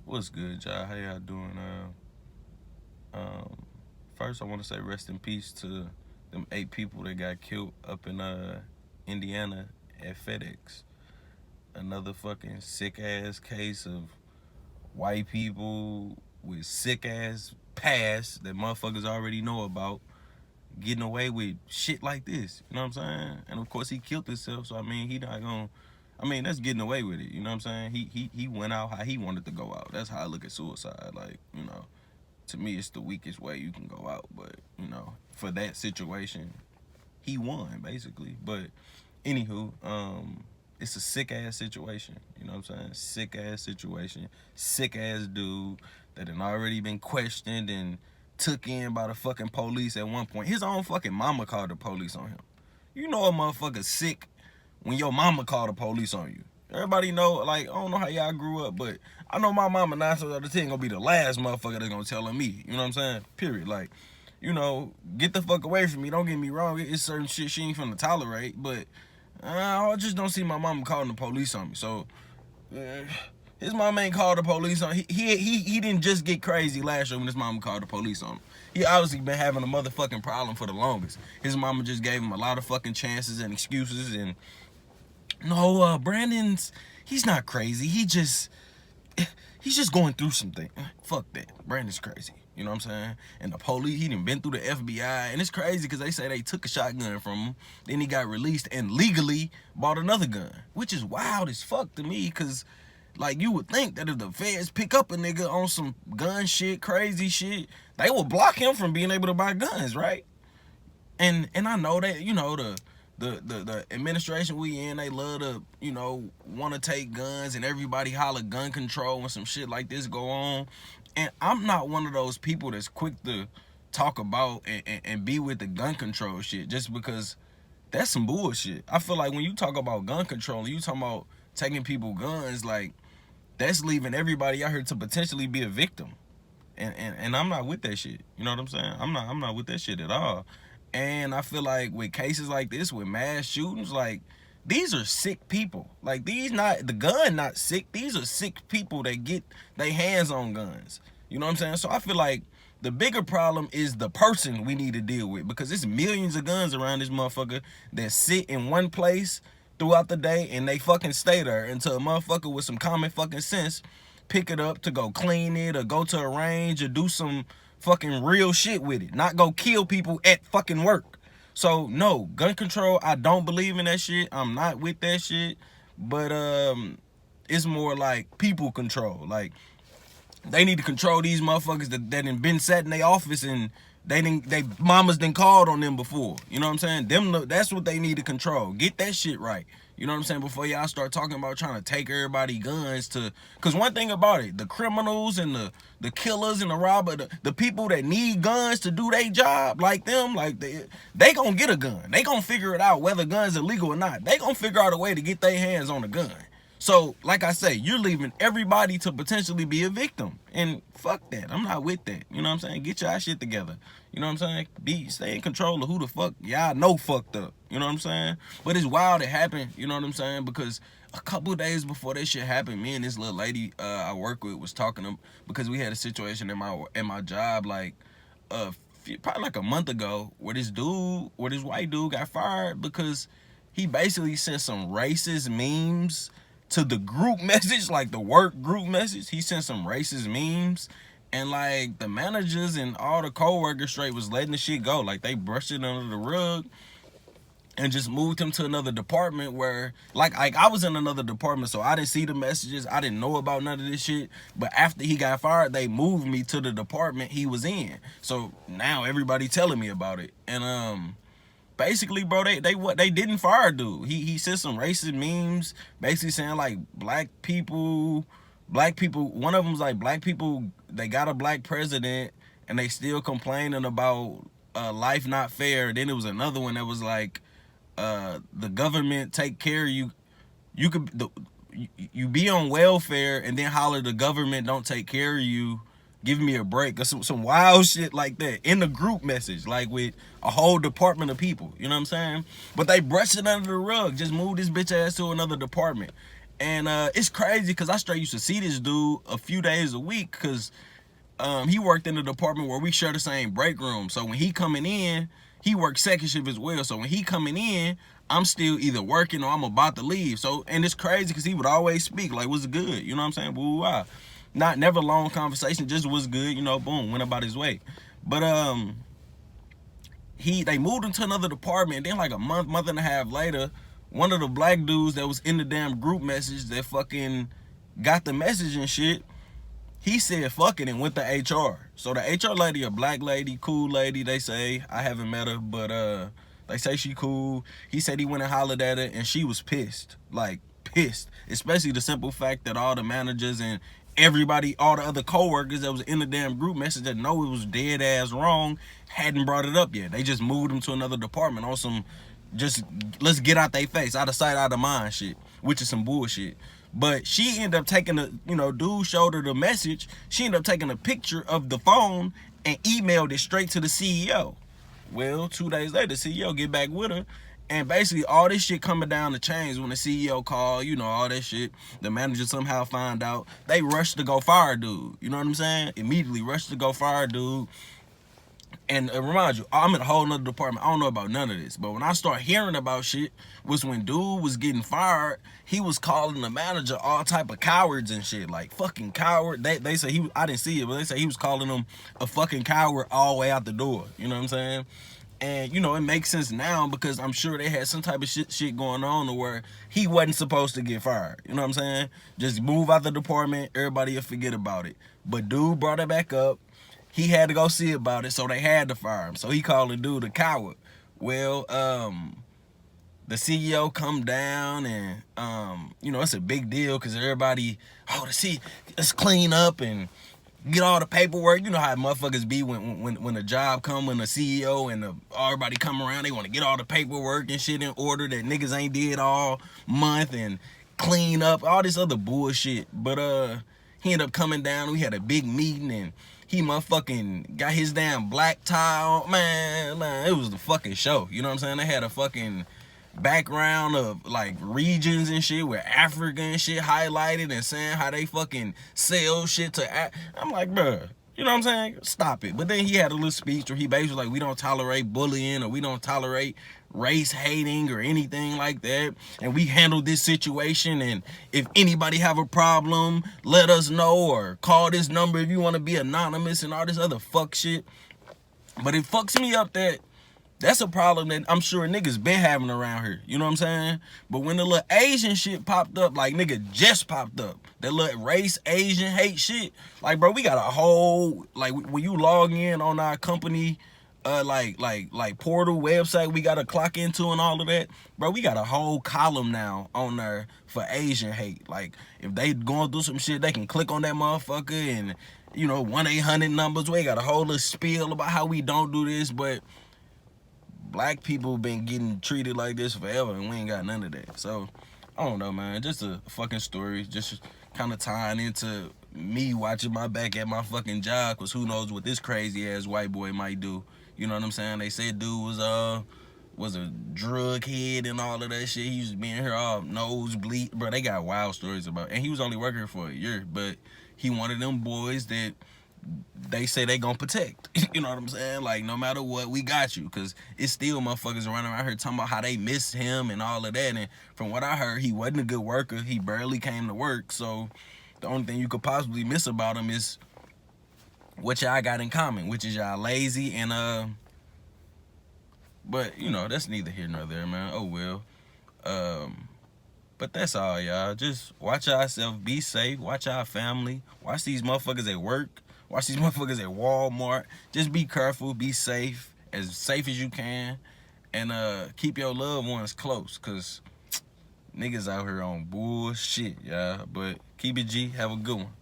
What's good, y'all? How y'all doing? Um, First, I want to say rest in peace to them 8 people that got killed up in Indiana at FedEx. Another fucking sick ass case of white people with sick ass past that motherfuckers already know about getting away with shit like this. You know what I'm saying? And of course, he killed himself. So I mean, he not gonna. I mean, that's getting away with it. You know what I'm saying? He went out how he wanted to go out. That's how I look at suicide. Like, to me, it's the weakest way you can go out. But for that situation, he won basically. But anywho, it's a sick ass situation. You know what I'm saying? Sick ass situation. Sick ass dude that had already been questioned and took in by the fucking police at one point. His own fucking mama called the police on him. You know a motherfucker sick when your mama called the police on you. Everybody know, like, I don't know how y'all grew up, but I know my mama 9 times out of 10 gonna be the last motherfucker that's gonna tell on me. You know what I'm saying? Period. Like, get the fuck away from me. Don't get me wrong. It's certain shit she ain't finna tolerate, but I just don't see my mama calling the police on me. So, uh, his mama ain't called the police on him. He didn't just get crazy last year when his mama called the police on him. He obviously been having a motherfucking problem for the longest. His mama just gave him a lot of fucking chances and excuses and no, Brandon's he's not crazy. He's just going through something. Fuck that. Brandon's crazy. You know what I'm saying? And the police, he done been through the FBI. And it's crazy because they say they took a shotgun from him. Then he got released and legally bought another gun. Which is wild as fuck to me because, like, you would think that if the feds pick up a nigga on some gun shit, crazy shit, they will block him from being able to buy guns, right? And I know that the administration we in, they love to want to take guns and everybody holler gun control when some shit like this go on. And I'm not one of those people that's quick to talk about and be with the gun control shit just because that's some bullshit. I feel like when you talk about gun control, you talking about taking people guns, like that's leaving everybody out here to potentially be a victim. And I'm not with that shit. You know what I'm saying? I'm not with that shit at all. And I feel like with cases like this, with mass shootings, like these are sick people. Like these not the gun not sick. These are sick people that get their hands on guns. You know what I'm saying? So I feel like the bigger problem is the person we need to deal with because there's millions of guns around this motherfucker that sit in one place throughout the day and they fucking stay there until a motherfucker with some common fucking sense pick it up to go clean it or go to a range or do some fucking real shit with it, not go kill people at fucking work. So no, gun control, I don't believe in that shit. I'm not with that shit. But it's more like people control. Like they need to control these motherfuckers that done been sat in their office and they mamas done called on them before. You know what I'm saying? That's what they need to control. Get that shit right. You know what I'm saying? Before y'all start talking about trying to take everybody guns to, cause one thing about it, the criminals and the killers and the robbers, the people that need guns to do their job, like them, like they gonna get a gun. They gonna figure it out whether guns are legal or not. They gonna figure out a way to get their hands on a gun. So, like I say, you're leaving everybody to potentially be a victim. And fuck that. I'm not with that. You know what I'm saying? Get y'all shit together. You know what I'm saying? Stay in control of who the fuck y'all know fucked up. You know what I'm saying? But it's wild it happened, you know what I'm saying? Because a couple of days before that shit happened, me and this little lady I work with was talking to because we had a situation in my job like probably like a month ago where this white dude got fired because he basically sent some racist memes to the group message, like the work group message. He sent some racist memes and like the managers and all the co-workers straight was letting the shit go. Like they brushed it under the rug and just moved him to another department where like I was in another department, so I didn't see the messages. I didn't know about none of this shit. But after he got fired, they moved me to the department he was in. So now everybody telling me about it. And basically, bro, they didn't fire dude. He sent some racist memes, basically saying like black people. One of them's like black people. They got a black president, and they still complaining about life not fair. Then there was another one that was like, the government take care of you. You be on welfare, and then holler the government don't take care of you. Give me a break or some wild shit like that in the group message, like with a whole department of people. You know what I'm saying? But they brushed it under the rug, just moved this bitch ass to another department. And it's crazy because I straight used to see this dude a few days a week because he worked in the department where we share the same break room. So when he coming in, he worked second shift as well. So when he coming in, I'm still either working or I'm about to leave. So, and it's crazy because he would always speak like, what's good? You know what I'm saying? Woo wah. Not never long conversation, just was good, you know, boom, went about his way. But they moved into another department. Then like a month and a half later, one of the black dudes that was in the damn group message that fucking got the message and shit, he said fuck it and went to HR. So the HR lady, a black lady, cool lady, they say. I haven't met her, but they say she cool. He said he went and hollered at her and she was pissed. Like pissed. Especially the simple fact that all the managers and everybody, all the other coworkers that was in the damn group message that know it was dead ass wrong, hadn't brought it up yet. They just moved him to another department on some just let's get out their face, out of sight, out of mind shit, which is some bullshit. But she ended up taking a, you know, dude showed her the message. She ended up taking a picture of the phone and emailed it straight to the CEO. Well, 2 days later, the CEO get back with her. And basically all this shit coming down the chains when the CEO called, you know, all that shit. The manager somehow find out. They rushed to go fire dude. You know what I'm saying? Immediately rushed to go fire dude. And remind you, I'm in a whole nother department. I don't know about none of this. But when I start hearing about shit, was when dude was getting fired, he was calling the manager all type of cowards and shit. Like, fucking coward. They say I didn't see it, but they say he was calling them a fucking coward all the way out the door. You know what I'm saying? And, you know, it makes sense now because I'm sure they had some type of shit going on to where he wasn't supposed to get fired. You know what I'm saying? Just move out the department, everybody will forget about it. But dude brought it back up. He had to go see about it, so they had to fire him. So he called the dude a coward. Well, the CEO come down and, you know, it's a big deal because everybody, let's clean up and get all the paperwork. You know how motherfuckers be when a job come, when the CEO and everybody come around, they want to get all the paperwork and shit in order that niggas ain't did all month and clean up, all this other bullshit. But he ended up coming down. We had a big meeting and he motherfucking got his damn black tie on. Man, it was the fucking show. You know what I'm saying? They had a fucking background of like regions and shit with Africa and shit highlighted and saying how they fucking sell shit to I'm like, bruh, you know what I'm saying? Stop it. But then he had a little speech where he basically like, we don't tolerate bullying or we don't tolerate race hating or anything like that, and we handle this situation, and if anybody have a problem, let us know or call this number if you want to be anonymous and all this other fuck shit. But it fucks me up that that's a problem that I'm sure niggas been having around here. You know what I'm saying? But when the little Asian shit popped up, like nigga just popped up, that little race, Asian hate shit, like bro, we got a whole, like when you log in on our company like portal website we gotta clock into and all of that, bro, we got a whole column now on there for Asian hate. Like if they going through some shit, they can click on that motherfucker and, you know, 1-800 numbers. We got a whole little spiel about how we don't do this. But black people been getting treated like this forever and we ain't got none of that. So I don't know, man, just a fucking story, just kind of tying into me watching my back at my fucking job, because who knows what this crazy ass white boy might do. You know what I'm saying? They said dude was a drug head and all of that shit. He used to be in here all nosebleed. Bro, they got wild stories about it. And he was only working for a year, but he one of them boys that they say they gonna protect. You know what I'm saying? Like, no matter what, we got you. Because it's still motherfuckers running around here talking about how they miss him and all of that. And from what I heard, he wasn't a good worker. He barely came to work. So the only thing you could possibly miss about him is what y'all got in common, which is y'all lazy and but you know, that's neither here nor there, man. Oh well. But that's all, y'all. Just watch yourself, be safe, watch our family, watch these motherfuckers at work, watch these motherfuckers at Walmart. Just be careful, be safe as you can, and keep your loved ones close, cause niggas out here on bullshit, y'all. But keep it G, have a good one.